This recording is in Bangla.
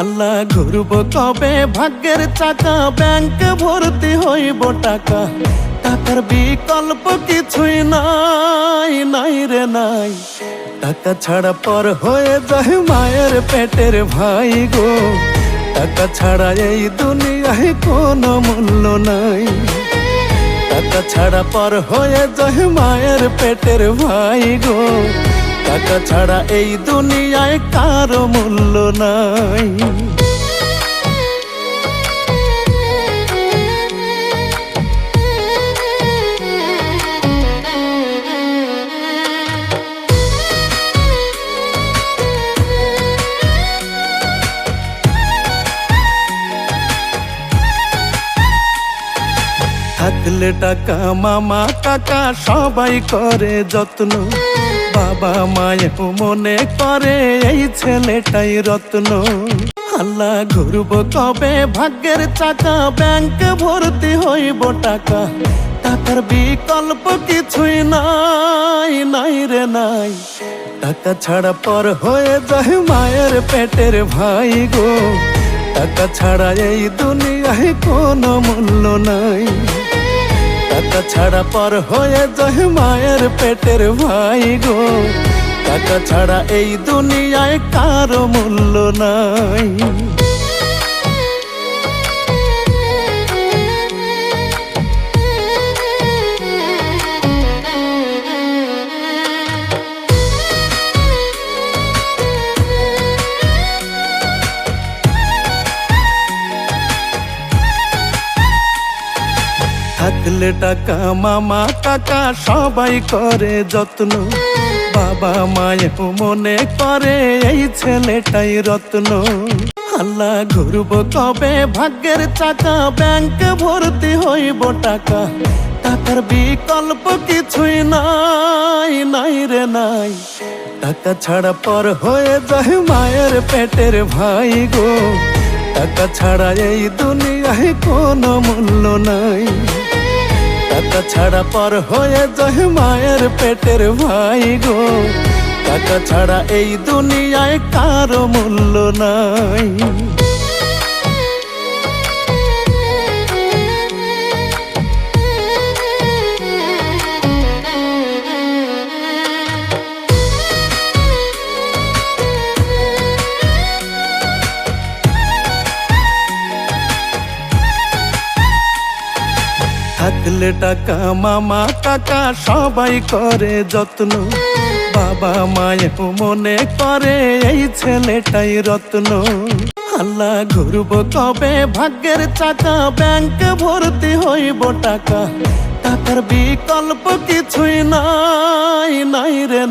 আল্লাহ ঘুরব কবে ভাগ্যের চাকা, ব্যাংক ভর্তি হইব টাকা, টাকার বিকল্প কিছুই নাই, নাই রে নাই। টাকা ছাড়া পর হয়ে যায় মায়ের পেটের ভাই গো, টাকা ছাড়া এই দুনিয়ায় কোনো মূল্য নাই। টাকা ছাড়া পর হয়ে যায় মায়ের পেটের ভাই গো, টাকা ছাড়া এই দুনিয়ায় কারো মূল্য নাই। থাকলে টাকা মামা কাকা সবাই করে যত্ন, বাবা মায়েও মনে করে এই ছেলেটাই রত্ন। আল্লাহ ঘুরব কবে ভাগ্যের চাকা, ব্যাংক ভর্তি হইব টাকা, টাকার বিকল্প কিছুই নাই, নাই রে নাই। টাকা ছাড়া পর হয়ে যায় মায়ের পেটের ভাই গো, টাকা ছাড়া এই দুনিয়ায় কোনো মূল্য নাই। টাকা ছাড়া পর হয়ে যায় মায়ের পেটের ভাই গো, টাকা ছাড়া এই দুনিয়ায় কারো মূল্য নাই। থাকলে টাকা মামা কাকা সবাই করে যত্ন, বাবা মায়েও মনে করে এই ছেলেটাই রত্ন। আল্লাহ ঘুরব কবে ভাগ্যের চাকা, ব্যাংক ভর্তি হইব টাকা, টাকার বিকল্প কিছুই নাই, নাই রে নাই। টাকা ছাড়া পর হয়ে যায় মায়ের পেটের ভাই গো, টাকা ছাড়া এই দুনিয়ায় কোনো মূল্য নাই। টাকা ছাড়া পর হয়ে যায় মায়ের পেটের ভাই গো, টাকা ছাড়া এই দুনিয়ায় কারো মূল্য নাই। থাকলে টাকা মামা কাকা সবাই করে যত্ন, বাবা মায়েও মনে করে এই ছেলেটাই রত্ন। আল্লাহ ঘুরব কবে ভাগ্যের চাকা, ব্যাংক ভর্তি হইব টাকা, টাকার বিকল্প কিছুই নাই, নাই রে।